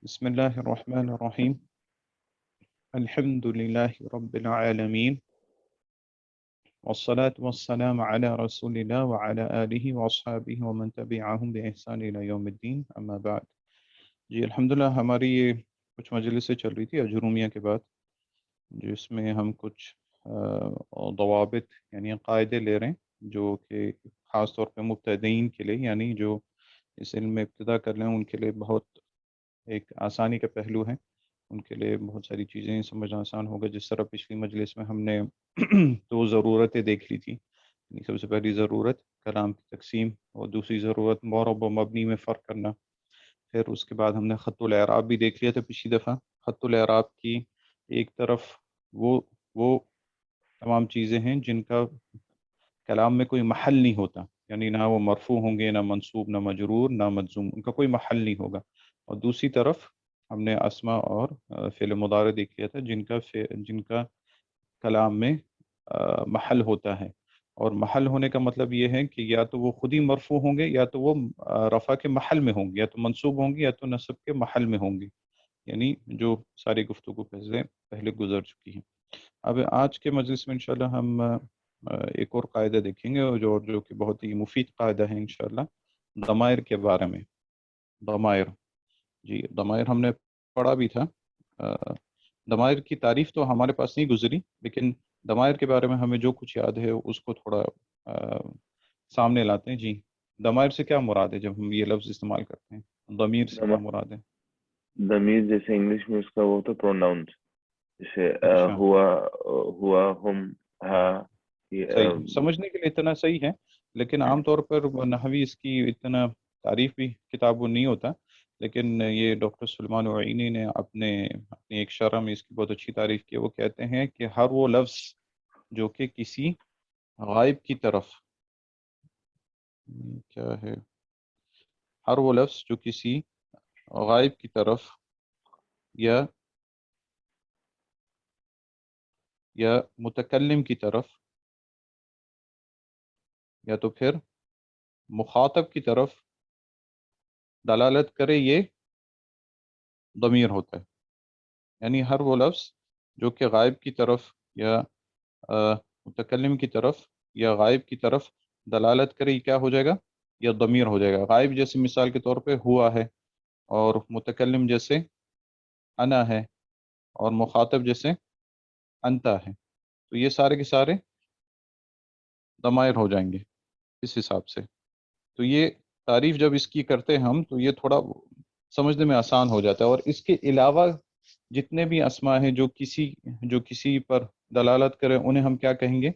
بسم الله الرحمن الرحيم. الحمد لله رب العالمين، والصلاة والسلام على رسول الله وعلى آله وأصحابه ومن تبعهم بإحسان إلى يوم الدين، أما بعد. جی الحمدللہ ہماری یہ کچھ مجلسیں چل رہی تھی اجرومیہ کے بعد، جس میں ہم کچھ ضوابط یعنی قاعدے لے رہے ہیں جو کہ خاص طور پہ مبتدئین کے لیے، یعنی جو اس علم میں ابتدا کر لیں ان کے لیے بہت ایک آسانی کا پہلو ہے، ان کے لیے بہت ساری چیزیں سمجھنا آسان ہوگا۔ جس طرح پچھلی مجلس میں ہم نے دو ضرورتیں دیکھ لی تھی، یعنی سب سے پہلی ضرورت کلام کی تقسیم اور دوسری ضرورت معرب و مبنی میں فرق کرنا۔ پھر اس کے بعد ہم نے خط الاعراب بھی دیکھ لیا تھا پچھلی دفعہ۔ خط الاعراب کی ایک طرف وہ تمام چیزیں ہیں جن کا کلام میں کوئی محل نہیں ہوتا، یعنی نہ وہ مرفوع ہوں گے، نہ منصوب، نہ مجرور، نہ مجزوم، ان کا کوئی محل نہیں ہوگا۔ اور دوسری طرف ہم نے اسماء اور فعل مضارع دیکھ لیا تھا جن کا کلام میں محل ہوتا ہے، اور محل ہونے کا مطلب یہ ہے کہ یا تو وہ خود ہی مرفوع ہوں گے، یا تو وہ رفع کے محل میں ہوں گے، یا تو منصوب ہوں گے، یا تو نصب کے محل میں ہوں گے، یعنی جو ساری گفتگو پہلے گزر چکی ہیں۔ اب آج کے مجلس میں انشاءاللہ ہم ایک اور قاعدہ دیکھیں گے جو کہ بہت ہی مفید قاعدہ ہے انشاءاللہ، ضمائر کے بارے میں۔ ضمائر، جی ضمائر ہم نے پڑھا بھی تھا۔ ضمائر کی تعریف تو ہمارے پاس نہیں گزری، لیکن ضمائر کے بارے میں ہمیں جو کچھ یاد ہے اس کو تھوڑا سامنے لاتے ہیں۔ جی ضمائر سے کیا مراد ہے جب ہم یہ لفظ استعمال کرتے ہیں؟ ضمیر سے کیا مراد ہے؟ ضمیر جیسے انگلش میں اس کا وہ تو پروناؤنس، جیسے اچھا، ہوا، ہم، ہاں، صحیح، سمجھنے کے لیے اتنا صحیح ہے، لیکن عام طور پر نحوی اس کی اتنا تعریف بھی کتاب وہ نہیں ہوتا، لیکن یہ ڈاکٹر سلیمان عینی نے اپنی ایک شرح میں اس کی بہت اچھی تعریف کی۔ وہ کہتے ہیں کہ ہر وہ لفظ جو کہ کسی غائب کی طرف، کیا ہے، ہر وہ لفظ جو کسی غائب کی طرف یا متکلم کی طرف یا تو پھر مخاطب کی طرف دلالت کرے، یہ ضمیر ہوتا ہے۔ یعنی ہر وہ لفظ جو کہ غائب کی طرف یا متکلم کی طرف یا غائب کی طرف دلالت کرے، یہ کیا ہو جائے گا؟ یا ضمیر ہو جائے گا۔ غائب جیسے مثال کے طور پہ ہوا ہے، اور متکلم جیسے انا ہے، اور مخاطب جیسے انتا ہے، تو یہ سارے کے سارے ضمائر ہو جائیں گے اس حساب سے۔ تو یہ تعریف جب اس کی کرتے ہیں ہم، تو یہ تھوڑا سمجھنے میں آسان ہو جاتا ہے۔ اور اس کے علاوہ جتنے بھی اسماء ہیں جو کسی پر دلالت کریں، انہیں ہم کیا کہیں گے؟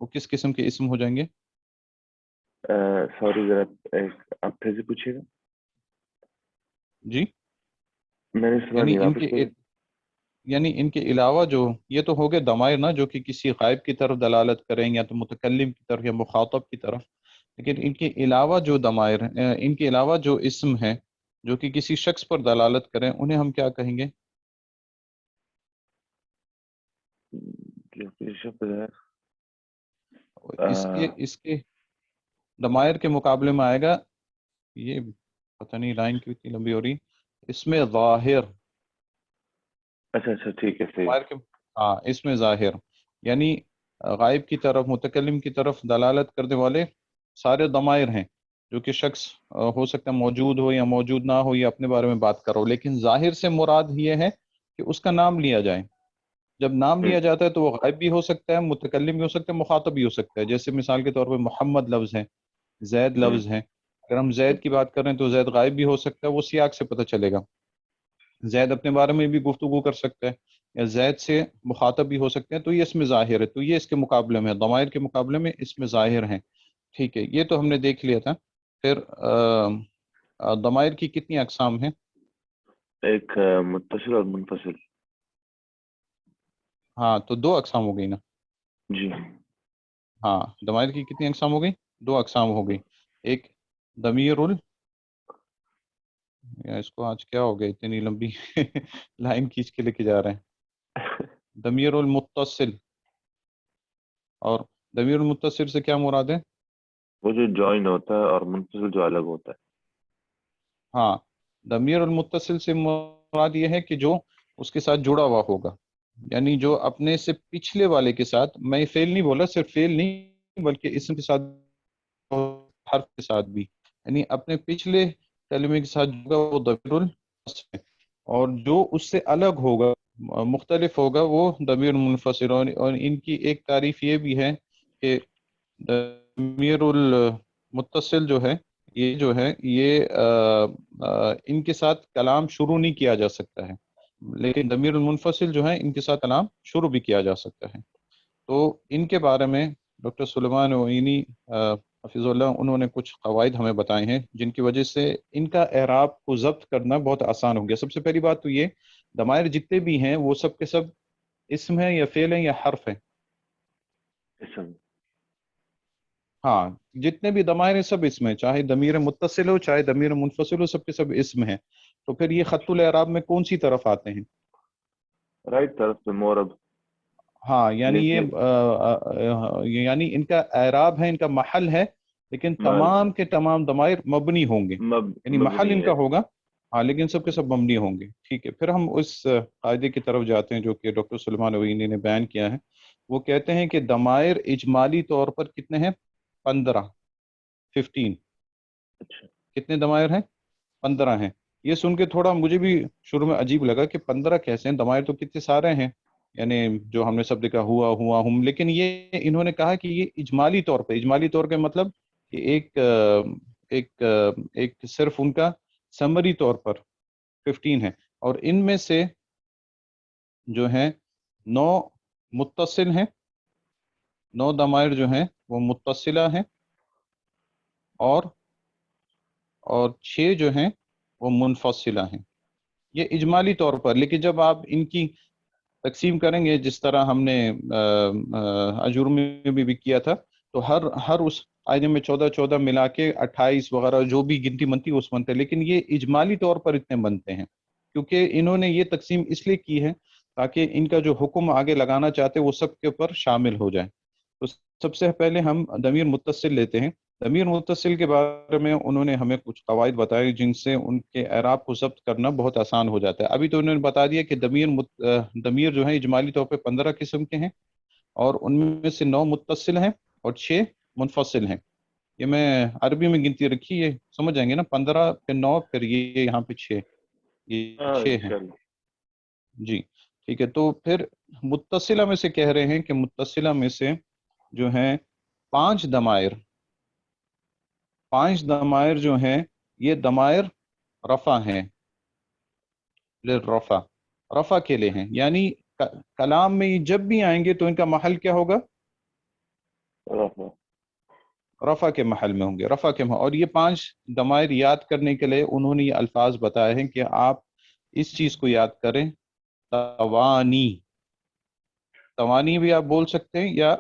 وہ کس قسم کے اسم ہو جائیں گے؟ سوری ذرا آپ پھر سے پوچھیے گا، جی میں نے سنا نہیں، واپس بولیں۔ یعنی ان کے علاوہ جو یہ تو ہو گئے ضمائر نا، جو کہ کسی غائب کی طرف دلالت کریں، یا تو متکلم کی طرف یا مخاطب کی طرف، لیکن ان کے علاوہ جو ضمائر ہیں، ان کے علاوہ جو اسم ہیں جو کہ کسی شخص پر دلالت کریں، انہیں ہم کیا کہیں گے؟ اس کے ضمائر کے مقابلے میں آئے گا، یہ پتہ نہیں لائن کیوں اتنی لمبی ہو رہی، اس میں ظاہر۔ اچھا ٹھیک ہے، صحیح۔ ہاں، اس میں ظاہر یعنی غائب کی طرف، متکلم کی طرف دلالت کرنے والے سارے ضمائر ہیں، جو کہ شخص ہو سکتا ہے موجود ہو یا موجود نہ ہو، یا اپنے بارے میں بات کر رہا ہو، لیکن ظاہر سے مراد یہ ہے کہ اس کا نام لیا جائے۔ جب نام لیا جاتا ہے تو وہ غائب بھی ہو سکتا ہے، متکلم بھی ہو سکتا ہے، مخاطب بھی ہو سکتا ہے۔ جیسے مثال کے طور پہ محمد لفظ ہے، زید لفظ ہے، اگر ہم زید کی بات کر رہے ہیں تو زید غائب بھی ہو سکتا ہے، وہ سیاق سے پتہ چلے گا۔ زید اپنے بارے میں بھی گفتگو کر سکتا ہے، یا زید سے مخاطب بھی ہو سکتے ہیں، تو یہ اس میں ظاہر ہے۔ تو یہ اس کے مقابلے میں، ضمائر کے مقابلے میں اس میں ظاہر ہیں۔ ٹھیک ہے، یہ تو ہم نے دیکھ لیا تھا۔ پھر ضمائر کی کتنی اقسام ہیں؟ ایک متصل اور منفصل۔ ہاں، تو دو اقسام ہو گئی نا۔ جی ہاں، ضمائر کی کتنی اقسام ہو گئی؟ دو اقسام ہو گئی۔ ایک ضمیر یا اس کو آج کیا ہو گیا، اتنی لمبی لائن کھینچ کے لے کے جا رہے ہیں۔ ضمیر المتصل، اور ضمیر المتصل سے کیا مراد ہے؟ وہ جو جوائن ہوتا ہے، اور منفصل جو الگ ہوتا ہے۔ ہاں، ضمیر المتصل سے مراد یہ ہے کہ جو اس کے ساتھ جڑا ہوا ہوگا، یعنی جو اپنے سے پچھلے والے کے ساتھ، میں فعل نہیں بولا، صرف فعل نہیں بلکہ اسم کے ساتھ، حرف کے ساتھ بھی، یعنی اپنے پچھلے کلمے کے ساتھ جو ہوگا وہ ضمیر الوصل ہے، اور جو اس سے الگ ہوگا، مختلف ہوگا، وہ ضمیر منفصل۔ اور ان کی ایک تعریف یہ بھی ہے کہ ضمیر المتصل جو ہے، یہ جو ہے یہ ان کے ساتھ کلام شروع نہیں کیا جا سکتا ہے، لیکن ضمیر المنفصل جو ہے ان کے ساتھ کلام شروع بھی کیا جا سکتا ہے۔ تو ان کے بارے میں ڈاکٹر سلیمان معینی حفظ اللہ، انہوں نے کچھ قواعد ہمیں بتائے ہیں جن کی وجہ سے ان کا اعراب کو ضبط کرنا بہت آسان ہو گیا۔ سب سے پہلی بات تو یہ، ضمائر جتنے بھی ہیں وہ سب کے سب اسم ہے یا فعل ہے یا حرف ہے؟ اسم۔ ہاں، جتنے بھی ضمائر ہیں سب اسم ہیں، چاہے ضمیر متصل ہو چاہے ضمیر منفصل ہو، سب کے سب اسم ہیں۔ تو پھر یہ خط الاعراب میں کون سی طرف آتے ہیں؟ رائٹ طرف سے مورب۔ ہاں، یعنی یعنی ان کا اعراب ہے، ان کا محل ہے، لیکن تمام کے تمام ضمائر مبنی ہوں گے، یعنی محل ان کا ہوگا، ہاں، لیکن سب کے سب مبنی ہوں گے۔ ٹھیک ہے، پھر ہم اس قاعدے کی طرف جاتے ہیں جو کہ ڈاکٹر سلیمان عوینی نے بیان کیا ہے۔ وہ کہتے ہیں کہ ضمائر اجمالی طور پر کتنے ہیں؟ 15، 15۔ کتنے ضمائر ہیں؟ 15 ہیں۔ یہ سن کے تھوڑا مجھے بھی شروع میں عجیب لگا کہ 15 کیسے ہیں، ضمائر تو کتنے سارے ہیں، یعنی جو ہم نے سب دیکھا ہوا، ہوا، ہم، لیکن یہ انہوں نے کہا کہ یہ اجمالی طور پہ، اجمالی طور کا مطلب کہ ایک صرف ان کا سمری طور پر 15 ہے، اور ان میں سے جو ہیں 9 متصل ہیں، 9 ضمائر جو ہیں وہ متصلہ ہیں، اور 6 جو ہیں وہ منفصلہ ہیں۔ یہ اجمالی طور پر، لیکن جب آپ ان کی تقسیم کریں گے جس طرح ہم نے اجور میں بھی کیا تھا، تو ہر اس قاعدے میں 14 ملا کے 28 وغیرہ جو بھی گنتی بنتی اس بنتے ہیں، لیکن یہ اجمالی طور پر اتنے بنتے ہیں، کیونکہ انہوں نے یہ تقسیم اس لیے کی ہے تاکہ ان کا جو حکم آگے لگانا چاہتے وہ سب کے اوپر شامل ہو جائے۔ تو سب سے پہلے ہم ضمیر متصل لیتے ہیں۔ ضمیر متصل کے بارے میں انہوں نے ہمیں کچھ قواعد بتائے جن سے ان کے اعراب کو ضبط کرنا بہت آسان ہو جاتا ہے۔ ابھی تو انہوں نے بتا دیا کہ ضمیر جو ہیں اجمالی طور پہ 15 قسم کے ہیں، اور ان میں سے 9 متصل ہیں اور 6 منفصل ہیں۔ یہ میں عربی میں گنتی رکھی، یہ سمجھ جائیں گے نا، 15 پھر 9 پھر یہ یہاں پہ 6، یہ 6 ہیں۔ جی ٹھیک ہے، تو پھر متصلہ میں سے کہہ رہے ہیں کہ متصلہ میں سے جو ہیں 5 ضمائر، 5 ضمائر جو ہیں یہ ضمائر رفع ہیں، للرفع، رفع کے لیے ہیں، یعنی کلام میں جب بھی آئیں گے تو ان کا محل کیا ہوگا؟ رفع کے محل میں ہوں گے، رفع کے محل۔ اور یہ 5 ضمائر یاد کرنے کے لیے انہوں نے یہ الفاظ بتائے ہیں کہ آپ اس چیز کو یاد کریں، توانی، توانی بھی آپ بول سکتے ہیں یا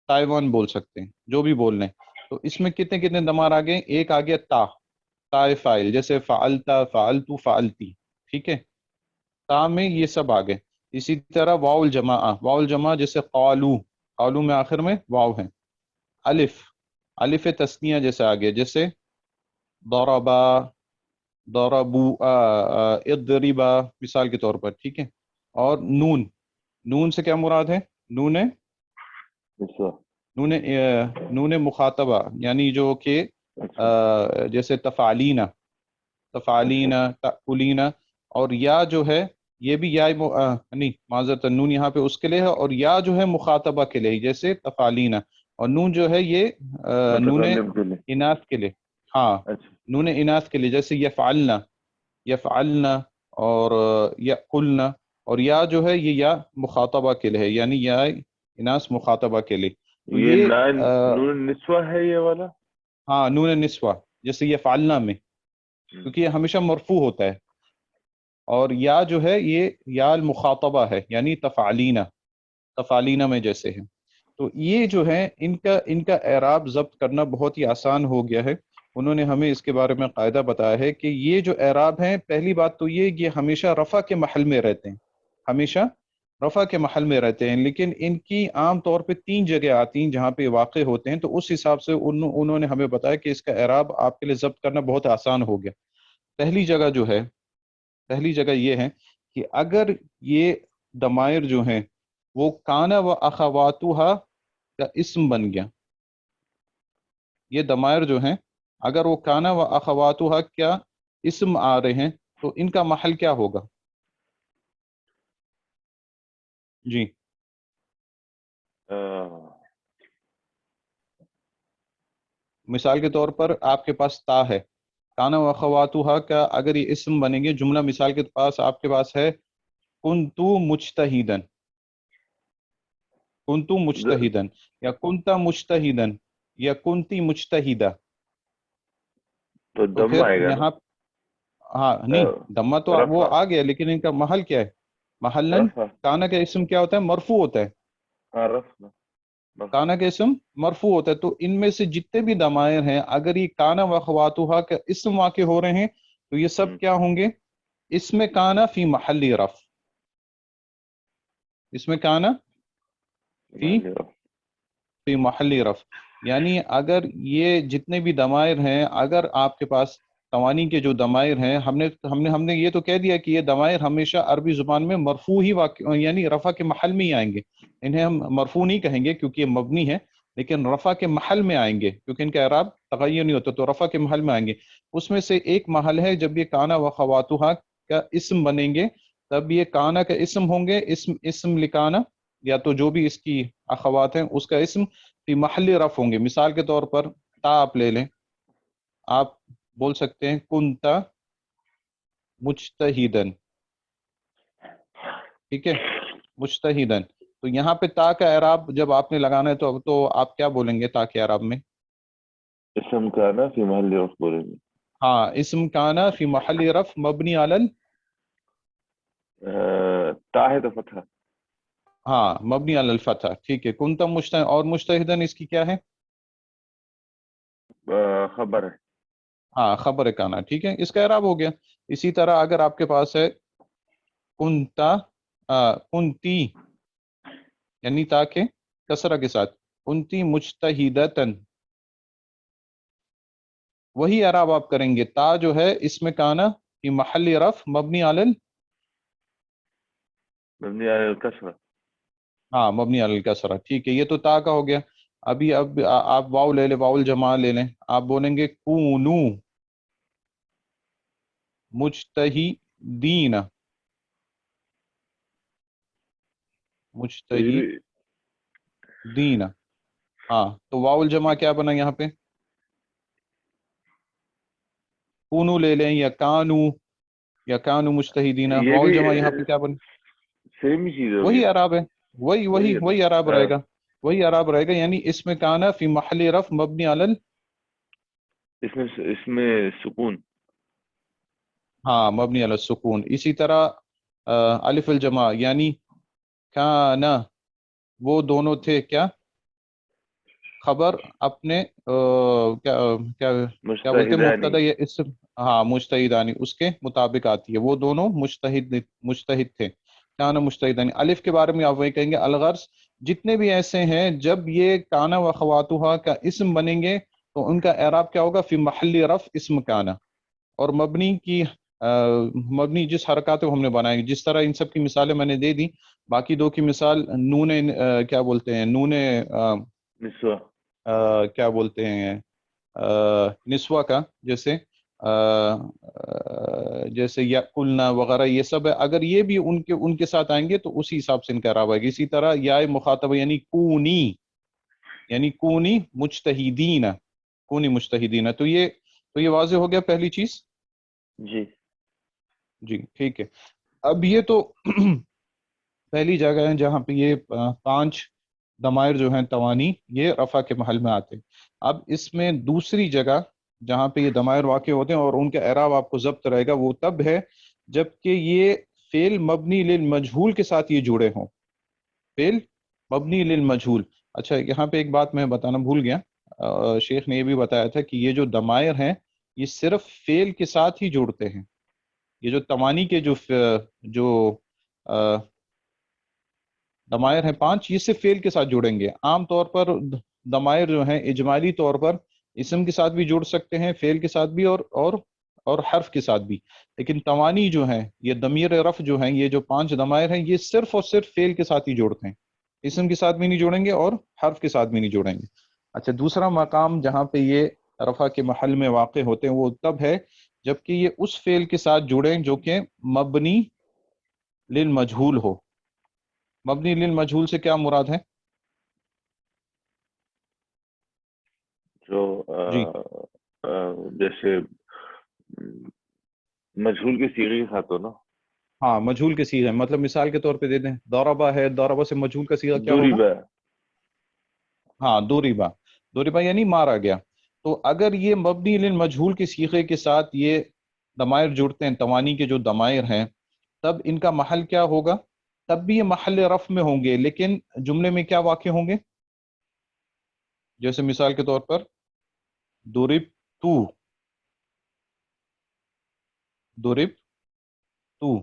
تائیوان بول سکتے ہیں، جو بھی بول لیں۔ تو اس میں کتنے کتنے ضمائر آ گئے؟ ایک آ گیا تا، تا فاعل، جیسے فعلتا، فعلتو، فعلتی، ٹھیک ہے، تا میں یہ سب آ گئے۔ اسی طرح واو الجماعہ، واو الجماعہ جیسے قالو، قالو میں آخر میں واو ہے۔ الف، الف تثنیہ جیسے آ گیا، جیسے ضربا، ضربو، اضربا، مثال کے طور پر، ٹھیک ہے۔ اور نون، نون سے کیا مراد ہے؟ نون نون مخاطبہ، یعنی جو کہ جیسے تفعلینا، تفعلینا، تأکلینا، اور یا جو ہے یہ بھی یا نہیں، معذرت، نون یہاں پہ اس کے لیے ہے، اور یا جو ہے مخاطبہ کے لیے، جیسے تفعلینا، اور نون جو ہے یہ نون اناث کے لیے، ہاں، نون اناث کے لیے، جیسے یفعلنا، یفعلنا، اور یأکلنا، اور یا جو ہے یہ یا مخاطبہ کے لیے ہے، یعنی یا اناث مخاطبہ کے لیے۔ تو یہ نون نسوہ ہے یہ والا؟ ہاں، نون نسوہ، جیسے یفعلنا میں، کیونکہ یہ ہمیشہ مرفوع ہوتا ہے، اور یا جو ہے یہ یا المخاطبہ ہے، یعنی تفعلینا، تفعلینا میں جیسے ہے۔ تو یہ جو ہے ان کا اعراب ضبط کرنا بہت ہی آسان ہو گیا ہے۔ انہوں نے ہمیں اس کے بارے میں قاعدہ بتایا ہے کہ یہ جو اعراب ہیں، پہلی بات تو یہ ہمیشہ رفع کے محل میں رہتے ہیں، ہمیشہ رفع کے محل میں رہتے ہیں، لیکن ان کی عام طور پہ 3 جگہ آتی ہیں جہاں پہ واقع ہوتے ہیں، تو اس حساب سے انہوں نے ہمیں بتایا کہ اس کا اعراب آپ کے لیے ضبط کرنا بہت آسان ہو گیا۔ پہلی جگہ جو ہے، پہلی جگہ یہ ہے کہ اگر یہ ضمائر جو ہیں وہ کانا و اخواتها کا اسم بن گیا، یہ ضمائر جو ہیں اگر وہ کانا و اخواتها کیا اسم آ رہے ہیں تو ان کا محل کیا ہوگا؟ جی مثال کے طور پر آپ کے پاس تا ہے، کانا و اخواتها کا اگر یہ اسم بنیں گے، جملہ مثال کے پاس آپ کے پاس ہے کنتو مجتہدن، کنتو مجتہدن یا کنتا مجتہدن یا کنتی مجتہدہ، تو تو دم پھر آئے گا نا، یہاں ہاں نہیں دمہ تو وہ رفع آ گیا، لیکن ان کا محل کیا ہے؟ محلن رفع کانا کا اسم کیا ہوتا ہے؟ مرفوع ہوتا ہے، ہاں رفع رفع کانا کا اسم مرفوع ہوتا ہے، تو ان میں سے جتنے بھی ضمائر ہیں اگر یہ کانا و اخواتها کا اسم واقع ہو رہے ہیں تو یہ سب کیا ہوں گے؟ اس میں کانا فی محل رف، اس میں کانا فی محل رفع. فی محل رف، یعنی اگر یہ جتنے بھی ضمائر ہیں، اگر آپ کے پاس توانی کے جو ضمائر ہیں، ہم نے یہ تو کہہ دیا کہ یہ ضمائر ہمیشہ عربی زبان میں مرفوع ہی واقع یعنی رفع کے محل میں ہی آئیں گے، انہیں ہم مرفوع نہیں کہیں گے کیونکہ یہ مبنی ہے، لیکن رفع کے محل میں آئیں گے کیونکہ ان کا اعراب تغیر نہیں ہوتا، تو رفع کے محل میں آئیں گے۔ اس میں سے ایک محل ہے جب یہ کانا و خواتها کا اسم بنیں گے، تب یہ کانا کا اسم ہوں گے، اسم لکانا یا تو جو بھی اس کی اخوات ہیں اس کا اسم فی محل رف ہوں گے۔ مثال کے طور پر تا آپ لے لیں، آپ بول سکتے ہیں کنتا مجتہدن، ٹھیک ہے، مجتہدن، تو یہاں پہ تا کا اعراب جب آپ نے لگانا ہے تو آپ کیا بولیں گے تا کے اعراب میں؟ اسم کا نا فی محل رفع بولیں گے، ہاں اسم کانا فی محل رف مبنی علی تا ہے تو فتح، ہاں مبنی علی الفتح، ٹھیک ہے، کنتا مجتہد اور مجتہدن اس کی کیا ہے؟ خبر ہے، ہاں خبر کانا، ٹھیک ہے، اس کا اعراب ہو گیا۔ اسی طرح اگر آپ کے پاس ہے کنتا کنتی یعنی تاکہ کسرہ کے ساتھ کنتی مجتہدتن، وہی اعراب آپ کریں گے، تا جو ہے اس میں کانا فی محل رف مبنی علی مبنی علی الکسرہ، ہاں مبنی علی الکسرہ، ٹھیک ہے، یہ تو تا کا ہو گیا۔ ابھی اب آپ واو لے لیں، واو الجماع لے لیں، آپ بولیں گے کونو مجتہدین، تو یہ بھی مجتہدین، ہاں تو واو الجماع کیا بنا یہاں پہ؟ کونو لے لیں یا کانو مجتہدین، یہ واو بھی الجماع یہاں پہ کیا بن؟ سیم ہی چیز ہوگی، وہی اعراب ہے، وہی وہی وہی ہے نا، وہی اعراب ہاں رہے گا، وہی اعراب رہے گا، یعنی اس میں کانا فی محل رف مبنی علی اس میں سکون، ہاں مبنی علی السکون۔ اسی طرح الف الجماع یعنی کانا، وہ دونوں تھے کیا؟ خبر اپنے کیا کیا کیا بولتے ہیں مجتہدانی، مبتدا یا اسم، ہاں مجتہدانی اس کے مطابق آتی ہے، وہ دونوں مجتہد تھے، کانا مجتہدانی۔ الف کے بارے میں آپ وہی کہیں گے الغرض جتنے بھی ایسے ہیں جب یہ کانا و خواتها کا اسم بنیں گے تو ان کا اعراب کیا ہوگا؟ فی محل رف اسم کانا، اور مبنی کی مبنی جس حرکات کو ہم نے بنائے، جس طرح ان سب کی مثالیں میں نے دے دی، باقی دو کی مثال نون کیا بولتے ہیں نون نسوہ، کیا بولتے ہیں نسوہ کا، جیسے جیسے یاکلنا وغیرہ یہ سب ہے، اگر یہ بھی ان کے ساتھ آئیں گے تو اسی حساب سے ان کا اعراب آئے گا۔ اسی طرح یا مخاطبہ یعنی کونی مجتہدین، کونی مجتہدین، تو یہ واضح ہو گیا پہلی چیز، جی جی ٹھیک ہے۔ اب یہ تو پہلی جگہ ہے جہاں پہ یہ 5 ضمائر جو ہیں توانی یہ رفع کے محل میں آتے ہیں۔ اب اس میں دوسری جگہ جہاں پہ یہ ضمائر واقع ہوتے ہیں اور ان کا اعراب آپ کو ضبط رہے گا وہ تب ہے جب کہ یہ فعل مبنی للمجہول کے ساتھ یہ جڑے ہوں، فعل مبنی للمجہول۔ اچھا یہاں پہ ایک بات میں بتانا بھول گیا، شیخ نے یہ بھی بتایا تھا کہ یہ جو ضمائر ہیں یہ صرف فعل کے ساتھ ہی جڑتے ہیں، یہ جو توانی کے جو ضمائر ہیں 5 یہ صرف فعل کے ساتھ جڑیں گے۔ عام طور پر ضمائر جو ہیں اجمالی طور پر اسم کے ساتھ بھی جڑ سکتے ہیں، فعل کے ساتھ بھی، اور اور حرف کے ساتھ بھی. لیکن توانی جو ہیں یہ ضمیر رفع جو ہیں، یہ جو 5 ضمائر ہیں، یہ صرف اور صرف فعل کے ساتھ ہی جوڑتے ہیں، اسم کے ساتھ بھی نہیں جوڑیں گے اور حرف کے ساتھ بھی نہیں جوڑیں گے. اچھا، دوسرا مقام جہاں پہ یہ رفع کے محل میں واقع ہوتے ہیں وہ تب ہے جبکہ یہ اس فعل کے ساتھ جڑیں جو کہ مبنی للمجہول ہو. مبنی للمجہول سے کیا مراد ہے؟ جو جی جیسے مجہول کے صیغے کے ساتھ ہو نا. ہاں، مجہول کے صیغے، مطلب مثال کے طور پہ دے دیں، ضربہ ہے، ضربہ سے مجہول کا صیغہ کیا ہوگا؟ ضرب. ہاں، دوریبا. دوریبا یعنی مارا گیا. تو اگر یہ مبنی للمجہول کے صیغے کے ساتھ یہ ضمائر جڑتے ہیں، توانی کے جو ضمائر ہیں، تب ان کا محل کیا ہوگا؟ تب بھی یہ محل رفع میں ہوں گے، لیکن جملے میں کیا واقع ہوں گے؟ جیسے مثال کے طور پر دورب تو، دورب تو،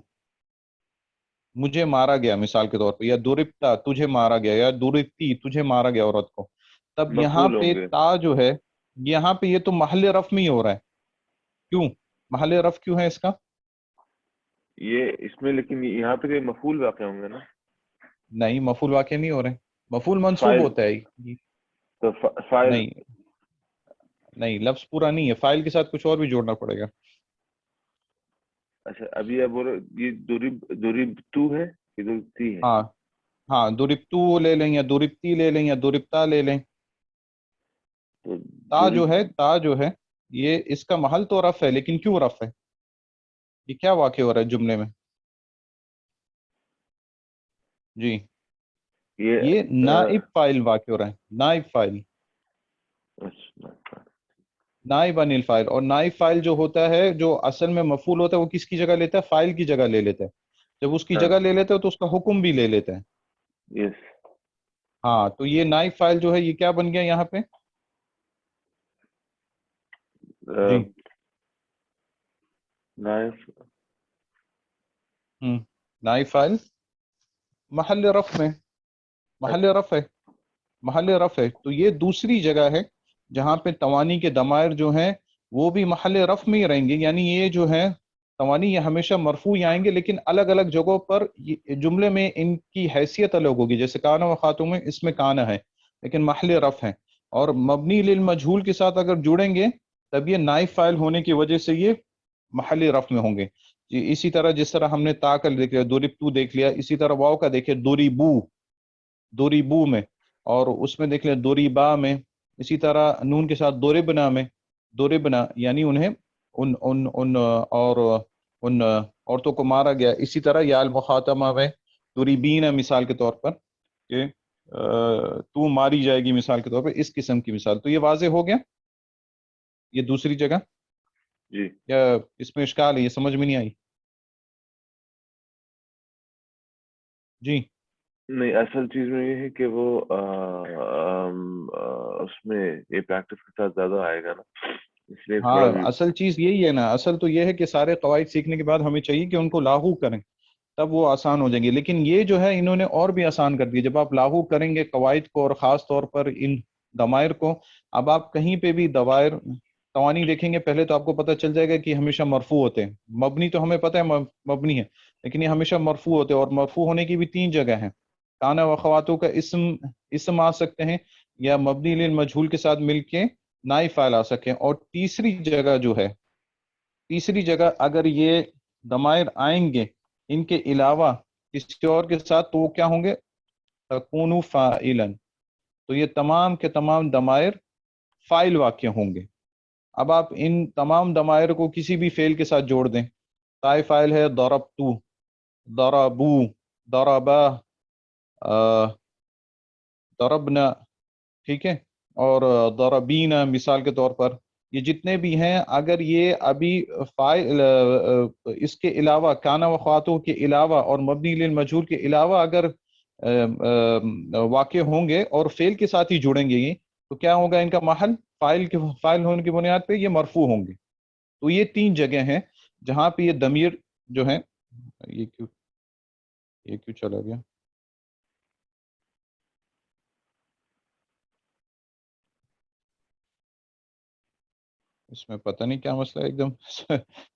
مجھے مارا گیا مثال کے طور پہ، یا دوربتا تجھے مارا گیا، یا دوربتی تجھے مارا گیا عورت کو. تب یہاں مفعول پہ ہوں گے تا جو ہے، یہاں پہ یہ تو محل رفع میں ہی ہو رہا ہے. کیوں محل رفع کیوں ہے اس کا؟ یہ اس میں، لیکن یہاں پہ یہ مفعول واقع ہوں گے نا. نہیں، مفعول واقع نہیں ہو رہے، مفعول منصوب فاعل ہوتا ہے. تو فاعل. نہیں نہیں، لفظ پورا نہیں ہے، فائل کے ساتھ کچھ اور بھی جوڑنا پڑے گا. اچھا، ابھی آپ بول رہے یہ دورب تو ہے، یہ دوربتی ہے. ہاں ہاں، دوربتو لے لیں یا دوربتی لے لیں یا دوربتا لے لیں. تو تا جو دورب ہے، تا جو ہے، یہ اس کا محل تو رفع ہے، لیکن کیوں رفع ہے؟ یہ کیا واقع ہو رہا ہے جملے میں؟ جی، یہ یہ نائب فاعل واقع ہو رہا ہے، نائب فاعل، اچھا. نائب عن الفاعل. اور نائب فاعل جو ہوتا ہے، جو اصل میں مفعول ہوتا ہے، وہ کس کی جگہ لیتا ہے؟ فاعل کی جگہ لے لیتا ہے. جب اس کی ہاں، جگہ لے لیتا ہے تو اس کا حکم بھی لے لیتا ہے. یس. ہاں، تو یہ نائب فاعل جو ہے یہ کیا بن گیا یہاں پہ؟ جی نائف. نائب فاعل محل رفع میں، محل رفع ہے، محل رفع ہے. تو یہ دوسری جگہ ہے جہاں پہ توانی کے ضمائر جو ہیں وہ بھی محل رفع میں ہی رہیں گے. یعنی یہ جو ہے توانی یہ ہمیشہ مرفوع ہی آئیں گے، لیکن الگ الگ جگہوں پر جملے میں ان کی حیثیت الگ ہوگی. جیسے کانا و خاتون میں اس میں کانا ہے لیکن محل رفع ہے، اور مبنی للمجہول کے ساتھ اگر جڑیں گے تب یہ نائب فاعل ہونے کی وجہ سے یہ محل رفع میں ہوں گے. اسی طرح جس طرح ہم نے تا کا دیکھ لیا، دوربتو دیکھ لیا، اسی طرح واو کا دیکھے دوریبو، دوریبو میں، اور اس میں دیکھ لیا دوریبا میں. اسی طرح نون کے ساتھ دوربنا میں، دوربنا یعنی انہیں ان اور ان عورتوں کو مارا گیا. اسی طرح یا المخاتمہ میں دوریبین ہے مثال کے طور پر، کہ تو ماری جائے گی مثال کے طور پر، اس قسم کی مثال. تو یہ واضح ہو گیا یہ دوسری جگہ، جی. یا اس میں اشکال ہے؟ یہ سمجھ میں نہیں آئی؟ جی نہیں، اصل چیز میں یہ ہے کہ وہ اس میں یہ پریکٹس کے ساتھ زیادہ آئے گا نا، اس لیے ہاں، تھوڑا بھی. اصل چیز یہی ہے نا، اصل تو یہ ہے کہ سارے قواعد سیکھنے کے بعد ہمیں چاہیے کہ ان کو لاگو کریں، تب وہ آسان ہو جائیں گے. لیکن یہ جو ہے انہوں نے اور بھی آسان کر دی. جب آپ لاگو کریں گے قواعد کو، اور خاص طور پر ان ضمائر کو، اب آپ کہیں پہ بھی توانی دیکھیں گے پہلے تو آپ کو پتہ چل جائے گا کہ ہمیشہ مرفوع ہوتے ہیں. مبنی تو ہمیں پتہ ہے مبنی ہے، لیکن یہ ہمیشہ مرفوع ہوتے ہیں. اور مرفوع ہونے کی بھی 3 جگہ ہیں. کانا و خواتوں کا اسم آ سکتے ہیں، یا مبنی للمجہول کے ساتھ مل کے نائب فاعل آ سکیں. اور تیسری جگہ جو ہے، تیسری جگہ اگر یہ ضمائر آئیں گے ان کے علاوہ کسی اور کے ساتھ، تو وہ کیا ہوں گے؟ تکون فاعلن. تو یہ تمام کے تمام ضمائر فاعل واقع ہوں گے. اب آپ ان تمام ضمائر کو کسی بھی فعل کے ساتھ جوڑ دیں. تائے فاعل ہے ضربتو، ضربو، ضربا، ضربنا، ٹھیک ہے، اور ضربینا مثال کے طور پر. یہ جتنے بھی ہیں، اگر یہ ابھی فاعل اس کے علاوہ، کانا و خواتوں کے علاوہ اور مبنی للمجہول کے علاوہ اگر واقع ہوں گے اور فعل کے ساتھ ہی جڑیں گے یہ، تو کیا ہوگا؟ ان کا محل فاعل ہونے کی بنیاد پہ یہ مرفوع ہوں گے. تو یہ 3 جگہ ہیں جہاں پہ یہ ضمیر جو ہے، یہ کیوں چلا گیا؟ اس میں پتہ نہیں کیا مسئلہ ہے، ایک دم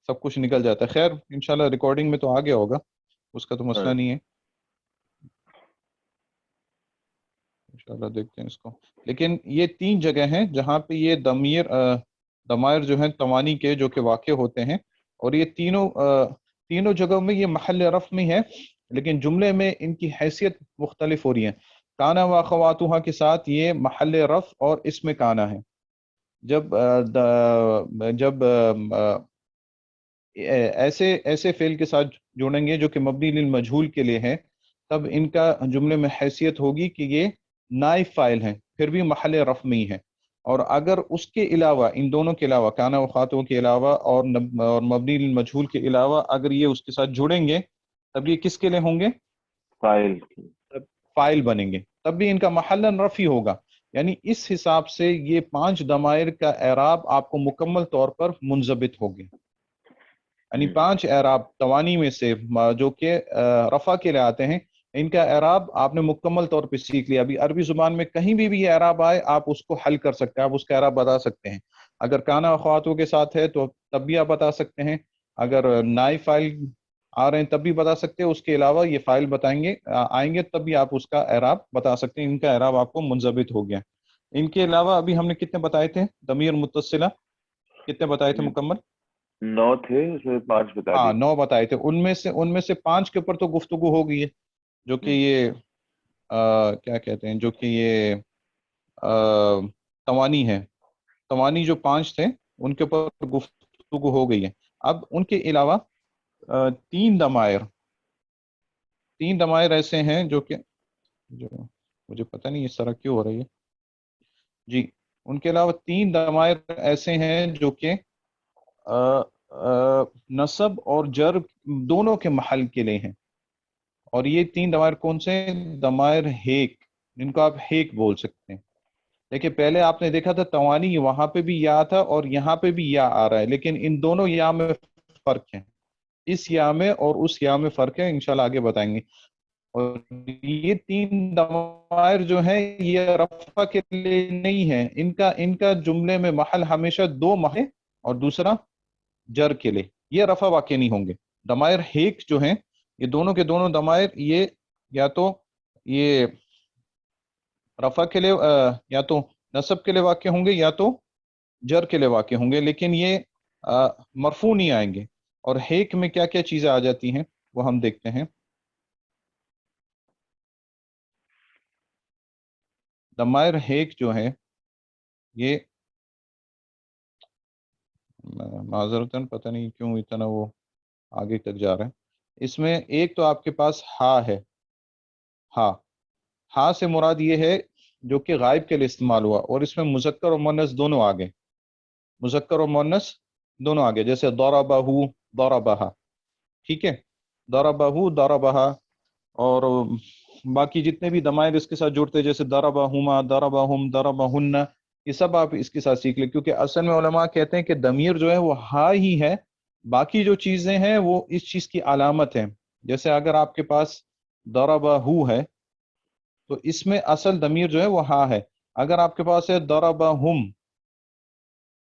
سب کچھ نکل جاتا ہے. خیر انشاءاللہ ریکارڈنگ میں تو آ گیا ہوگا، اس کا تو مسئلہ ہاں نہیں ہے. انشاءاللہ دیکھتے ہیں اس کو. لیکن یہ 3 جگہ ہیں جہاں پہ یہ ضمائر جو ہیں توانی کے جو کہ واقع ہوتے ہیں، اور یہ تینوں جگہوں میں یہ محل رفع میں ہے، لیکن جملے میں ان کی حیثیت مختلف ہو رہی ہے. کانا و اخواتها کے ساتھ یہ محل رفع اور اسم کانا ہے. جب ایسے فعل کے ساتھ جوڑیں گے جو کہ مبنی للمجہول کے لیے ہے، تب ان کا جملے میں حیثیت ہوگی کہ یہ نائب فاعل ہیں، پھر بھی محل رفع میں ہی ہے. اور اگر اس کے علاوہ، ان دونوں کے علاوہ، کانا و خاتوں کے علاوہ اور مبنی للمجہول کے علاوہ اگر یہ اس کے ساتھ جڑیں گے، تب یہ کس کے لیے ہوں گے؟ فائل. تب فاعل بنیں گے، تب بھی ان کا محل رفع ہوگا. یعنی اس حساب سے یہ 5 ضمائر کا اعراب آپ کو مکمل طور پر منضبط ہوگے. یعنی 5 اعراب توانی میں سے جو کہ رفع کے لیے آتے ہیں، ان کا اعراب آپ نے مکمل طور پہ سیکھ لیا. ابھی عربی زبان میں کہیں بھی یہ اعراب آئے آپ اس کو حل کر سکتے ہیں، آپ اس کا اعراب بتا سکتے ہیں. اگر کانا اخواتوں کے ساتھ ہے تو تب بھی آپ بتا سکتے ہیں، اگر نائب فاعل آ رہے ہیں تب بھی بتا سکتے ہیں، اس کے علاوہ یہ فاعل آئیں گے تب بھی آپ اس کا اعراب بتا سکتے ہیں. ان کا اعراب آپ کو منضبط ہو گیا. ان کے علاوہ ابھی ہم نے کتنے بتائے تھے ضمیر متصلہ؟ کتنے بتائے تھے مکمل؟ 9 تھے، اس میں 5 بتا ہاں دی. 9 بتائے تھے. ان میں سے 5 کے اوپر تو گفتگو ہو گئی ہے، جو کہ یہ کیا کہتے ہیں، جو کہ یہ توانی ہے. توانی جو 5 تھے ان کے اوپر گفتگو ہو گئی ہے. اب ان کے علاوہ 3 ضمائر ایسے ہیں جو مجھے پتہ نہیں اس طرح کیوں ہو رہی ہے جی. ان کے علاوہ 3 ضمائر ایسے ہیں جو کہ نصب اور جر دونوں کے محل کے لیے ہیں. اور یہ 3 ضمائر کون سے ہیں؟ ضمائر ہیک، جن کو آپ ہیک بول سکتے ہیں. دیکھیں پہلے آپ نے دیکھا تھا توانی، وہاں پہ بھی یا تھا اور یہاں پہ بھی یا آ رہا ہے، لیکن ان دونوں یا میں فرق ہے. اس یا میں اور اس یا میں فرق ہے، انشاءاللہ آگے بتائیں گے. اور یہ 3 ضمائر جو ہیں یہ رفع کے لیے نہیں ہیں، ان کا جملے میں محل ہمیشہ 2 محل اور دوسرا جر کے لیے، یہ رفع واقع نہیں ہوں گے. ضمائر ہیک جو ہیں یہ دونوں کے دونوں ضمائر یہ یا تو یہ رفع کے لیے یا تو نصب کے لیے واقع ہوں گے یا تو جر کے لیے واقع ہوں گے، لیکن یہ مرفوع نہیں آئیں گے. اور ہیک میں کیا کیا چیزیں آ جاتی ہیں وہ ہم دیکھتے ہیں. ضمائر ہیک جو ہے یہ معذرتاً پتہ نہیں کیوں اتنا وہ آگے تک جا رہا ہے. اس میں ایک تو آپ کے پاس ہا ہے. ہا سے مراد یہ ہے جو کہ غائب کے لیے استعمال ہوا، اور اس میں مذکر اور مؤنث دونوں آگے، مذکر اور مؤنث دونوں آگے. جیسے ضربہ، ضربہ، ٹھیک ہے، ضربہ، ضربہ. اور باقی جتنے بھی ضمائر اس کے ساتھ جڑتے ہیں جیسے ضربہما، ضربہم، ضربہن، یہ سب آپ اس کے ساتھ سیکھ لیں. کیونکہ اصل میں علماء کہتے ہیں کہ ضمیر جو ہے وہ ہا ہی ہے، باقی جو چیزیں ہیں وہ اس چیز کی علامت ہیں. جیسے اگر آپ کے پاس ضربہ ہے تو اس میں اصل ضمیر جو ہے وہ ہا ہے. اگر آپ کے پاس ہے ضربہم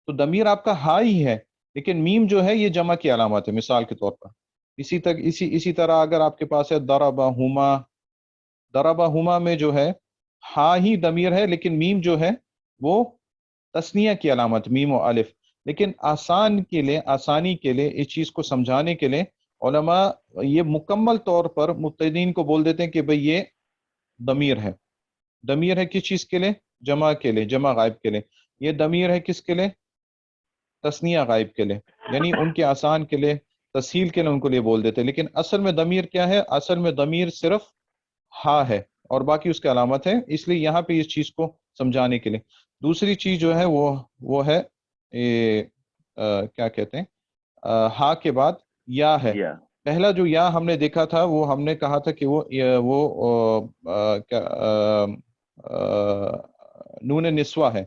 تو ضمیر آپ کا ہا ہی ہے، لیکن میم جو ہے یہ جمع کی علامت ہے، مثال کے طور پر. اسی طرح اگر آپ کے پاس ہے ضربہما، ضربہما میں جو ہے ہا ہی ضمیر ہے، لیکن میم جو ہے وہ تثنیہ کی علامت، میم و الف. لیکن آسانی کے لیے اس چیز کو سمجھانے کے لیے علماء یہ مکمل طور پر مبتدئین کو بول دیتے ہیں کہ بھئی یہ ضمیر ہے. ضمیر ہے کس چیز کے لیے؟ جمع کے لیے، جمع غائب کے لیے. یہ ضمیر ہے کس کے لیے؟ تثنیہ غائب کے لیے. یعنی ان کے آسان کے لیے، تسہیل کے لیے ان کو لیے بول دیتے. لیکن اصل میں ضمیر کیا ہے؟ اصل میں ضمیر صرف ہا ہے اور باقی اس کی علامت ہے. اس لیے یہاں پہ اس چیز کو سمجھانے کے لیے. دوسری چیز جو ہے وہ ہے کیا کہتے ہیں، ہا کے بعد یا ہے. پہلا جو یا ہم نے دیکھا تھا وہ ہم نے کہا تھا کہ وہ نون نسوہ ہے.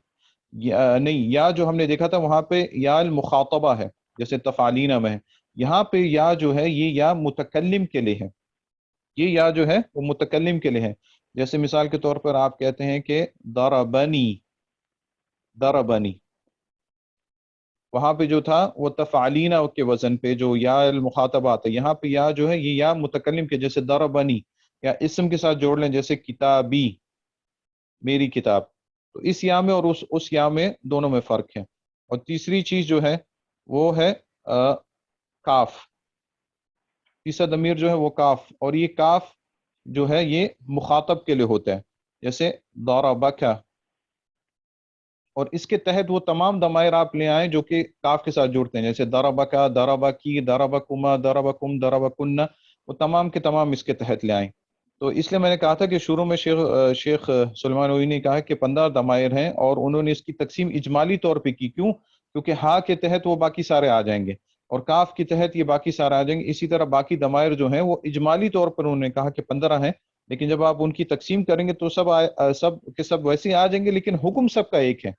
نہیں، یا جو ہم نے دیکھا تھا وہاں پہ یا المخاطبہ ہے، جیسے تفعیلین میں ہے. یہاں پہ یا جو ہے یہ یا متکلم کے لیے ہے. یہ یا جو ہے وہ متکلم کے لیے ہے. جیسے مثال کے طور پر آپ کہتے ہیں کہ ضربنی، ضربنی. وہاں پہ جو تھا وہ تفعلینا کے وزن پہ جو یا المخاطب آتا ہے، یہاں پہ یا جو ہے یہ یا متکلم کے، جیسے ضربنی، یا اسم کے ساتھ جوڑ لیں جیسے کتابی، میری کتاب، تو اس یا میں اور اس یا میں دونوں میں فرق ہے۔ اور تیسری چیز جو ہے وہ ہے کاف، تیسرا ضمیر جو ہے وہ کاف، اور یہ کاف جو ہے یہ مخاطب کے لیے ہوتا ہے، جیسے ضربک، اور اس کے تحت وہ تمام ضمائر آپ لے آئیں جو کہ کاف کے ساتھ جڑتے ہیں، جیسے ضربک، ضربکی، ضربکما، ضربکم، ضربکن، وہ تمام کے تمام اس کے تحت لے آئیں۔ تو اس لیے میں نے کہا تھا کہ شروع میں شیخ سلیمان ہوئی نے کہا کہ 15 ضمائر ہیں، اور انہوں نے اس کی تقسیم اجمالی طور پہ کی، کیوں؟ کیونکہ ہا کے تحت وہ باقی سارے آ جائیں گے، اور کاف کے تحت یہ باقی سارے آ جائیں گے۔ اسی طرح باقی ضمائر جو ہیں وہ اجمالی طور پر انہوں نے کہا کہ 15 ہیں، لیکن جب آپ ان کی تقسیم کریں گے تو سب کے سب ویسے ہی آ جائیں گے، لیکن حکم سب کا ایک ہے،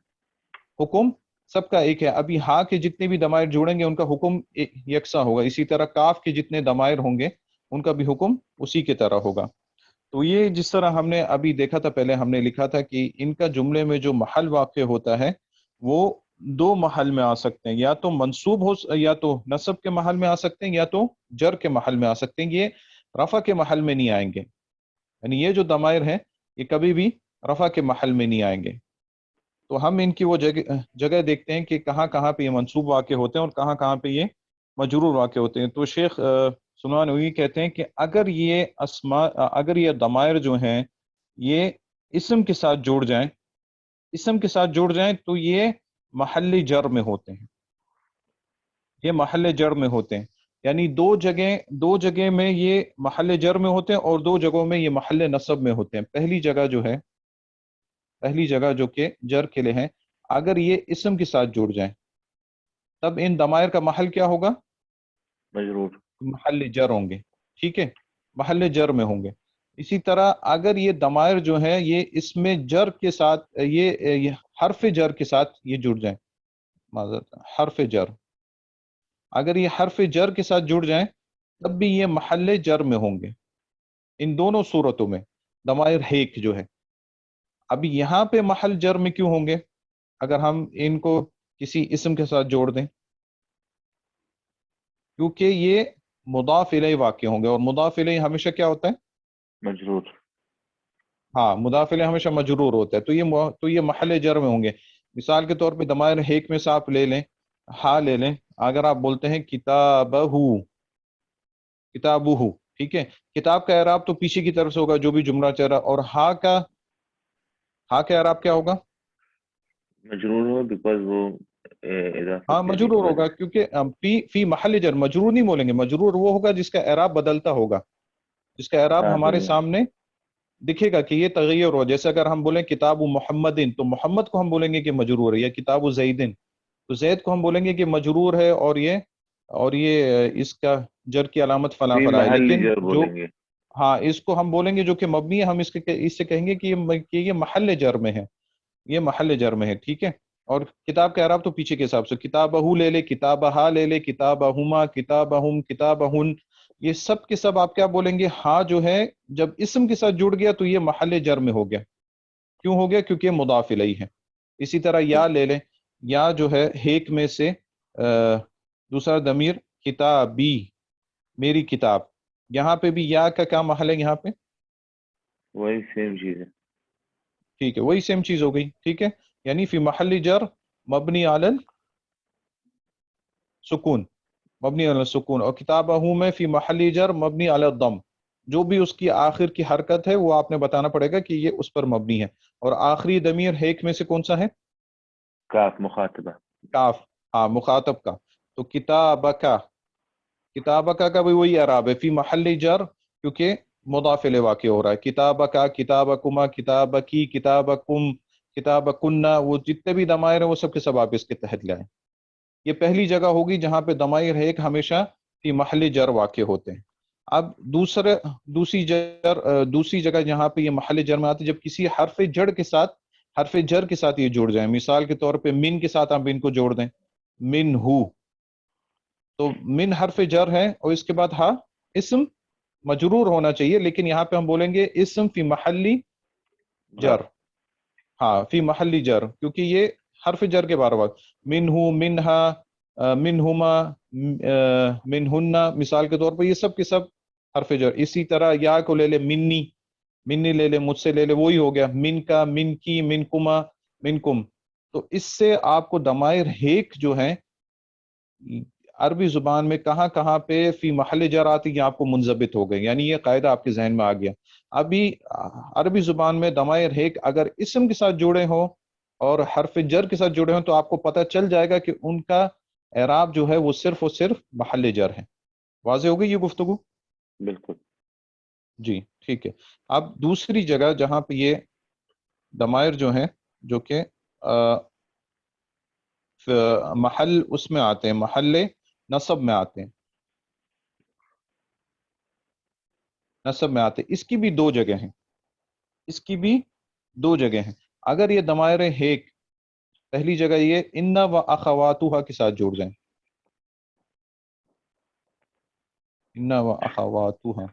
حکم سب کا ایک ہے۔ ابھی ہا کے جتنے بھی ضمائر جوڑیں گے ان کا حکم یکساں ہوگا، اسی طرح کاف کے جتنے ضمائر ہوں گے ان کا بھی حکم اسی کی طرح ہوگا۔ تو یہ جس طرح ہم نے ابھی دیکھا تھا، پہلے ہم نے لکھا تھا کہ ان کا جملے میں جو محل واقع ہوتا ہے وہ دو محل میں آ سکتے ہیں، یا تو منصوب یا تو نصب کے محل میں آ سکتے ہیں، یا تو جر کے محل میں آ سکتے ہیں، یہ رفع کے محل میں نہیں آئیں گے، یعنی یہ جو ضمائر ہیں یہ کبھی بھی رفع کے محل میں نہیں آئیں گے۔ تو ہم ان کی وہ جگہ دیکھتے ہیں کہ کہاں کہاں پہ یہ منصوب واقع ہوتے ہیں اور کہاں کہاں پہ یہ مجرور واقع ہوتے ہیں۔ تو شیخ سلمان ہوئی کہتے ہیں کہ اگر یہ ضمائر جو ہیں یہ اسم کے ساتھ جوڑ جائیں، اسم کے ساتھ جوڑ جائیں تو یہ محل جر میں ہوتے ہیں، یہ محل جر میں ہوتے ہیں، یعنی دو جگہ میں یہ محل جر میں ہوتے ہیں اور دو جگہوں میں یہ محل نصب میں ہوتے ہیں۔ پہلی جگہ جو کہ جر کے لیے ہے، اگر یہ اسم کے ساتھ جڑ جائیں تب ان ضمائر کا محل کیا ہوگا؟ مجرور، محل جر ہوں گے، ٹھیک ہے، محل جر میں ہوں گے۔ اسی طرح اگر یہ ضمائر جو ہیں یہ اس میں جر کے ساتھ یہ حرف جر کے ساتھ یہ جڑ جائیں، معذرت، حرف جر، اگر یہ حرف جر کے ساتھ جڑ جائیں تب بھی یہ محل جر میں ہوں گے، ان دونوں صورتوں میں ضمائر ہیک جو ہے۔ اب یہاں پہ محل جر میں کیوں ہوں گے اگر ہم ان کو کسی اسم کے ساتھ جوڑ دیں؟ کیونکہ یہ مضاف الیہ واقع ہوں گے، اور مضاف الیہ ہمیشہ کیا ہوتا ہے؟ مجرور۔ ہاں، مضاف الیہ ہمیشہ مجرور ہوتا ہے، تو یہ محل جر میں ہوں گے۔ مثال کے طور پہ ضمائر ہیک میں سے آپ لے لیں، ہا لے لیں، اگر آپ بولتے ہیں کتابہ، ٹھیک ہے، کتاب کا اعراب تو پیچھے کی طرف سے ہوگا جو بھی جملہ چل رہا، اور ہا کا اعراب کیا ہوگا؟ مجرور ہو، بیکاز وہ ہاں مجرور ہوگا، کیونکہ فی محل جر، مجرور نہیں بولیں گے، مجرور وہ ہوگا جس کا اعراب بدلتا ہوگا، جس کا اعراب ہمارے سامنے دکھے گا کہ یہ تغیر ہو۔ جیسے اگر ہم بولیں کتاب محمدن، تو محمد کو ہم بولیں گے کہ مجرور ہے، یا کتاب زیدن، تو زید کو ہم بولیں گے کہ مجرور ہے، اور یہ اس کا جر کی علامت فلاں فلاں ہے، لیکن جو ہاں اس کو ہم بولیں گے جو کہ مبنی ہے، ہم اس سے کہیں گے کہ یہ محل جر میں ہے، یہ محل جر میں ہے، ٹھیک ہے۔ اور کتاب کا اعراب تو پیچھے کے حساب سے، کتابہ لے لے، کتابہ لے لے، کتابہما، کتابہم، کتابہن، یہ سب کے سب آپ کیا بولیں گے؟ ہاں جو ہے جب اسم کے ساتھ جڑ گیا تو یہ محل جر میں ہو گیا، کیوں ہو گیا؟ کیونکہ مضاف الیہ ہے۔ اسی طرح یا لے لیں، یا جو ہے ہیک میں سے دوسرا ضمیر کتابی، میری کتاب، یہاں پہ بھی یا کا کیا محل ہے؟ یہاں پہ وہی سیم چیز ہے، ٹھیک ہے، وہی سیم چیز ہو گئی، ٹھیک ہے، یعنی فی محل جر مبنی علی السکون، مبنی علی السکون، اور کتابہ میں فی محل جر مبنی علی الضم، جو بھی اس کی آخر کی حرکت ہے وہ آپ نے بتانا پڑے گا کہ یہ اس پر مبنی ہے۔ اور آخری ضمیر ہیک میں سے کون سا ہے؟ کاف، مخاطبہ، کاف، ہاں مخاطب کا، تو کتابکا کا بھی وہی اعراب ہے، فی محل جر، کیونکہ مضاف الیہ واقع ہو رہا ہے، کتابکا، کتابکما، کتابکی، کتابکم، کتابکنہ، وہ جتنے بھی ضمائر ہیں وہ سب کے سب آپ اس کے تحت لائیں۔ یہ پہلی جگہ ہوگی جہاں پہ ضمائر ہیک ہمیشہ فی محل جر واقع ہوتے ہیں۔ اب دوسری جگہ جہاں پہ یہ محل جر میں آتے ہیں، جب کسی حرف جر کے ساتھ یہ جوڑ جائیں، مثال کے طور پہ من کے ساتھ آپ ان کو جوڑ دیں، من ہو، تو من حرف جر ہے اور اس کے بعد ہا اسم مجرور ہونا چاہیے، لیکن یہاں پہ ہم بولیں گے اسم فی محلی جر، ہاں فی محلی جر، کیونکہ یہ حرف جر کے بار بار، من ہو، منہا، منہما منہنہ مثال کے طور پر، یہ سب کے سب حرف جر. اسی طرح یا کو لے لے منی، منی لے لے مجھ سے لے لے، وہی ہو گیا من کا، من کی، من کما، من کم. تو اس سے آپ کو ضمائر ہیک جو ہیں عربی زبان میں کہاں کہاں پہ فی محل جر آتی ہیں آپ کو منضبط ہو گئے، یعنی یہ قاعدہ آپ کے ذہن میں آ گیا. ابھی عربی زبان میں ضمائر ہیک اگر اسم کے ساتھ جڑے ہوں اور حرف جر کے ساتھ جڑے ہوں تو آپ کو پتہ چل جائے گا کہ ان کا اعراب جو ہے وہ صرف اور صرف محل جر ہے. واضح ہو گئی یہ گفتگو؟ بالکل. جی ٹھیک ہے. اب دوسری جگہ جہاں پہ یہ ضمائر جو ہیں جو کہ محل اس میں آتے ہیں، محل نصب میں آتے ہیں، نصب میں آتے ہیں، اس کی بھی دو جگہ ہیں، اس کی بھی دو جگہ ہیں. اگر یہ ضمائر ہیک پہلی جگہ یہ ان و اخواتها کے ساتھ جڑ جائیں، ان و اخواتها،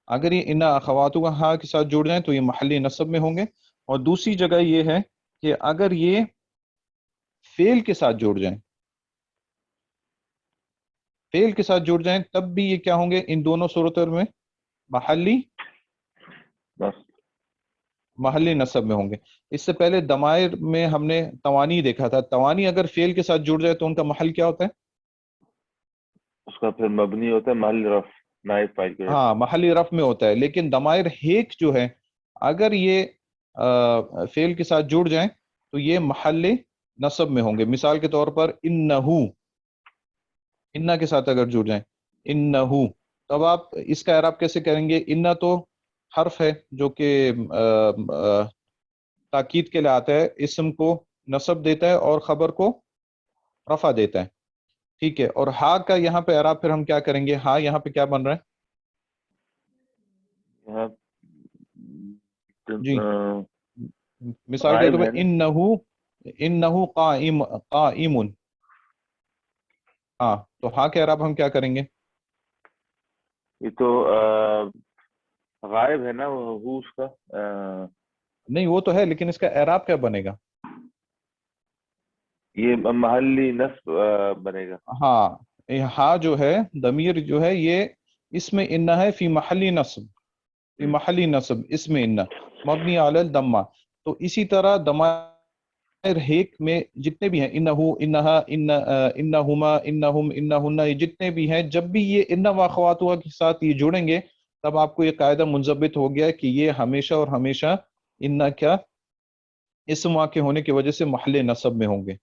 اگر یہ ان اخواتها کے ساتھ جڑ جائیں تو یہ محلی نصب میں ہوں گے. اور دوسری جگہ یہ ہے کہ اگر یہ فعل کے ساتھ جڑ جائیں، فعل کے ساتھ جڑ جائیں تب بھی یہ کیا ہوں گے؟ ان دونوں صورتوں میں محلی بس محلی نصب میں ہوں گے. اس سے پہلے ضمائر میں ہم نے توانی دیکھا تھا، توانی اگر فعل کے ساتھ جڑ جائے تو ان کا محل کیا ہوتا ہے؟ اس کا پھر مبنی ہوتا ہے محل رفع، نائب فاعل کے. ہاں محلی رفع میں ہوتا ہے. لیکن ضمائر ہیک جو ہے اگر یہ فعل کے ساتھ جڑ جائیں تو یہ محل نصب میں ہوں گے. مثال کے طور پر انہو، انہ کے ساتھ اگر جڑ جائیں انہو، تب آپ اس کا اعراب کیسے کریں گے؟ انہ تو حرف ہے جو کہ تاکید کے لیے آتا ہے، اسم کو نصب دیتا ہے اور خبر کو رفع دیتا ہے. ٹھیک ہے. اور ہا کا یہاں پہ اعراب پھر ہم کیا کریں گے؟ ہا یہاں پہ کیا بن رہا ہے؟ یہاں جی مثال کے غائب طور ہے پر نا. انہو قائم. ہاں تو ہا کے اعراب ہم کیا کریں گے؟ یہ تو غائب ہے نا وہ اس کا. نہیں وہ تو ہے، لیکن اس کا اعراب کیا بنے گا؟ یہ محلی نصب بنے گا. ہاں ہا جو ہے ضمیر جو ہے یہ اس میں انہ ہے فی محلی نصب، فی محلی نصب اس میں انہ مبنی علی الضمہ. تو اسی طرح ضمائر ہیک میں جتنے بھی ہیں انہو، انہا، انہما، انہم، انہن، یہ جتنے بھی ہیں جب بھی یہ ان و اخواتها کے ساتھ یہ جڑیں گے تب آپ کو یہ قاعدہ منضبط ہو گیا کہ یہ ہمیشہ اور ہمیشہ ان کیا اسم واقع ہونے کی وجہ سے محل نصب میں ہوں گے،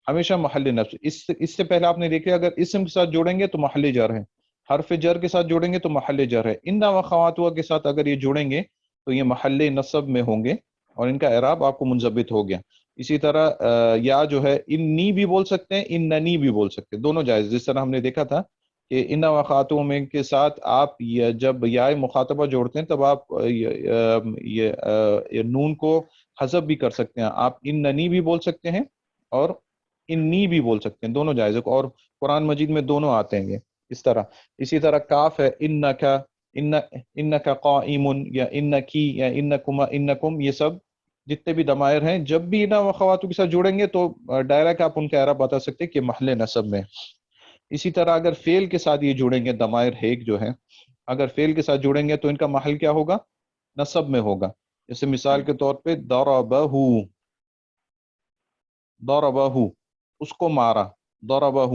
ہمیشہ محل نصب. اس سے پہلے آپ نے دیکھا اگر اسم کے ساتھ جوڑیں گے تو محل جر ہے، حرف جر کے ساتھ جوڑیں گے تو محل جر ہے. ان و خواتوا کے ساتھ اگر یہ جوڑیں گے تو یہ محل نصب میں ہوں گے اور ان کا اعراب آپ کو منضبط ہو گیا. اسی طرح یا جو ہے انی بھی بول سکتے ہیں، اننی بھی بول سکتے ہیں، دونوں جائز. جس طرح ہم نے دیکھا تھا کہ ان و خواتوا میں کے ساتھ آپ جب یا مخاطبہ جوڑتے ہیں تب آپ یہ نون کو حذف بھی کر سکتے ہیں. آپ اننی بھی بول سکتے ہیں اور انی بھی بول سکتے ہیں، دونوں جائز. اور قرآن مجید میں دونوں آتے ہیں یہ اس طرح. اسی طرح کاف ہے انکا، انکا قائم، یا انکی، یا انکما، انکم، یہ سب جتنے بھی ضمائر ہیں جب بھی ان اخواتوں کے ساتھ جڑیں گے تو ڈائریکٹ آپ ان کا اعراب بتا سکتے ہیں کہ محل نصب میں. اسی طرح اگر فعل کے ساتھ یہ جڑیں گے ضمائر ہیک جو ہے، اگر فعل کے ساتھ جڑیں گے تو ان کا محل کیا ہوگا؟ نصب میں ہوگا. جیسے مثال کے طور پہ ضربہ، ضربہ اس کو مارا، ضربہ.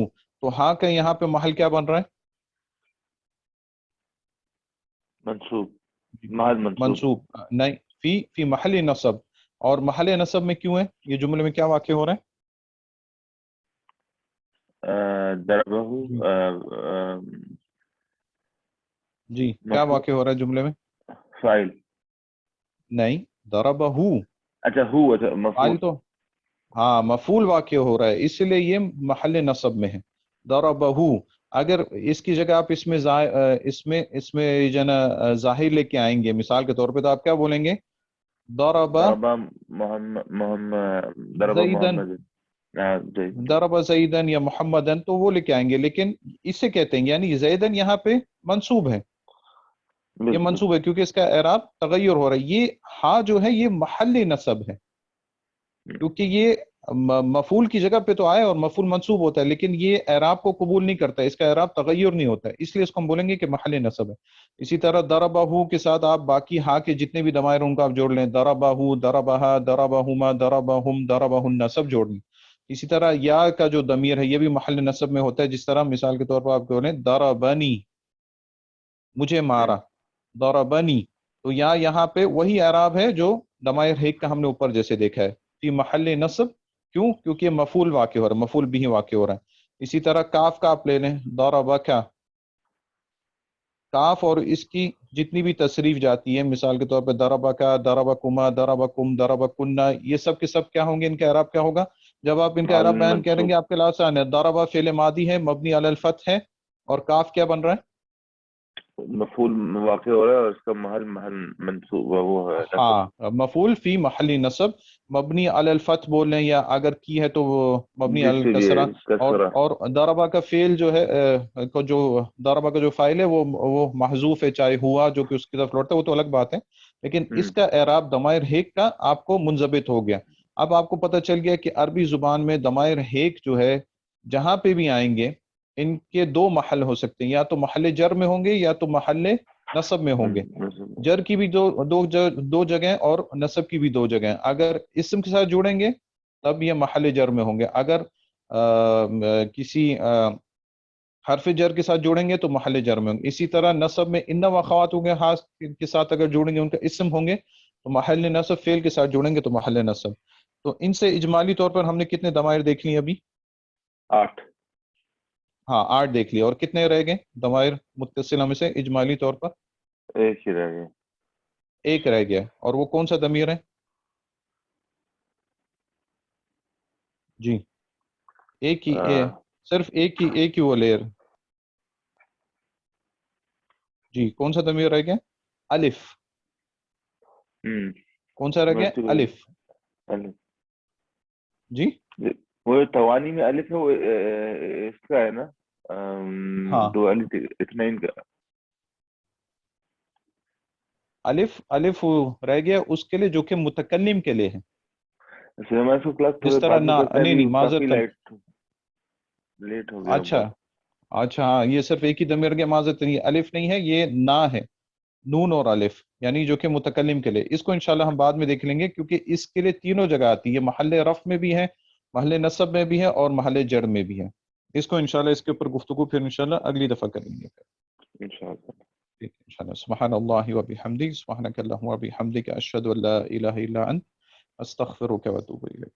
تو ہاں کہ یہاں پہ محل کیا بن رہا ہے؟ منصوب، محل منصوب. منصوب نہیں، فی محل نصب. اور محل نصب میں کیوں ہے؟ یہ جملے میں کیا واقع ہو رہا ہے؟ ضربہ جی کیا واقع ہو رہا ہے جملے میں؟ فاعل. نہیں ضربہ، اچھا ہو، اچھا مفعول. فاعل تو ہاں مفعول واقع ہو رہا ہے، اس لیے یہ محل نصب میں ہے. ضربہ اگر اس کی جگہ آپ اس میں جو ہے نا ظاہر لے کے آئیں گے مثال کے طور پہ تو آپ کیا بولیں گے؟ ضربہ زیدن، ضربہ زیدن یا محمدن، تو وہ لے کے آئیں گے. لیکن اسے کہتے ہیں یعنی زیدن یہاں پہ منصوب ہے، یہ منصوب ہے کیونکہ اس کا اعراب تغیر ہو رہا ہے. یہ ہاں جو ہے یہ محل نصب ہے کیونکہ یہ مفعول کی جگہ پہ تو آئے اور مفعول منصوب ہوتا ہے، لیکن یہ اعراب کو قبول نہیں کرتا، اس کا اعراب تغیر نہیں ہوتا ہے، اس لیے اس کو ہم بولیں گے کہ محل نصب ہے۔ اسی طرح ضربہ کے ساتھ آپ باقی ہا کے جتنے بھی ضمائر ان کو آپ جوڑ لیں، ضربہ، ضربہا، ضربہما، ضربہم، ضربہن، سب جوڑ لیں۔ اسی طرح یا کا جو ضمیر ہے یہ بھی محل نصب میں ہوتا ہے، جس طرح مثال کے طور پر آپ بولیں ضربنی، مجھے مارا، ضربنی، تو یا یہاں پہ وہی اعراب ہے جو ضمائر ہیک کا ہم نے اوپر جیسے دیکھا ہے، فی محل نصب، کیوں؟ کیونکہ مفعول واقع ہو رہا ہے، مفعول بھی واقع ہو رہا ہے۔ اسی طرح کاف کا آپ لے لیں، ضربک، کاف اور اس کی جتنی بھی تصریف جاتی ہے، مثال کے طور پہ ضربک، ضربکما، ضربکم، ضربکنہ، یہ سب کے سب کیا ہوں گے؟ ان کا اعراب کیا ہوگا؟ جب آپ ان کا اعراب بیان کریں گے آپ کے لیے آسان ہے۔ ضربہ فعل ماضی ہے مبنی علی الفتح ہے، اور کاف کیا بن رہا ہے؟ مفعول واقع ہو رہا ہے اور اس کا محل منصوب وہ ہے نصب۔ ہاں، مفعول فی محل نصب مبنی علی الفتح بول لیں، یا اگر کی ہے تو وہ مبنی علی الکسرہ، اور ضربہ کا فعل جو ہے جو ضربہ کا جو فاعل ہے وہ محذوف ہے، چاہے ہوا جو کہ اس کی طرف لوٹتا ہے وہ تو الگ بات ہے، لیکن اس کا اعراب ضمائر ہیک کا آپ کو منضبط ہو گیا۔ اب آپ کو پتہ چل گیا کہ عربی زبان میں ضمائر ہیک جو ہے جہاں پہ بھی آئیں گے ان کے دو محل ہو سکتے ہیں، یا تو محل جر میں ہوں گے یا تو محل نصب میں ہوں گے۔ جر کی بھی دو جگہیں اور نصب کی بھی دو جگہیں، اگر اسم کے ساتھ جوڑیں گے تب یہ محل جر میں ہوں گے، اگر کسی حرف جر کے ساتھ جوڑیں گے تو محل جر میں ہوں گے۔ اسی طرح نصب میں ان واخوات ہوں گے، ہاں کے ساتھ اگر جوڑیں گے ان کا اسم ہوں گے تو محل نصب، فعل کے ساتھ جوڑیں گے تو محل نصب۔ تو ان سے اجمالی طور پر ہم نے کتنے ضمائر دیکھ لی ابھی؟ 8۔ ہاں 8 دیکھ لیا، اور کتنے رہ گئے ضمائر متصلہ میں سے اجمالی طور پر؟ ایک ہی رہ گیا، ایک رہ گیا، اور وہ کون سا ضمیر ہے؟ جی ایک ہی، صرف ایک ہی وہ لیئر، جی کون سا ضمیر رہ گیا؟ الف، کون سا رہ گیا؟ الف، جی وہ توانی میں الف ہے، وہ اس کا ہے نا، ہاں دو الف اثنین کا الف رہ گیا اس کے لیے جو کہ متکلم کے لیے ہے، میں اس کو کلاس جس طرح بعد میں نہ، کرتا ہے، نہیں ابھی کافی معذرتاً، لیٹ ہو گیا اچھا بہت۔ اچھا، ہاں یہ صرف ایک ہی ضمیر گیا، معذرت نہیں، الف نہیں ہے یہ، نا ہے، نون اور الف، یعنی جو کہ متکلم کے لیے۔ اس کو انشاءاللہ ہم بعد میں دیکھ لیں گے، کیونکہ اس کے لیے تینوں جگہ آتی ہے، یہ محل رفع میں بھی ہے، محل نصب میں بھی ہے، اور محل جر میں بھی ہے۔ اس کو انشاءاللہ اس کے اوپر گفتگو پھر انشاءاللہ اگلی دفعہ کریں گے۔ انشاءاللہ ٹھیک ہے انشاءاللہ۔ سبحان اللہ و بحمدہ، سبحانک اللہم و بحمدک، اشہد ان لا الہ الا انت، استغفرک و اتوب الیک۔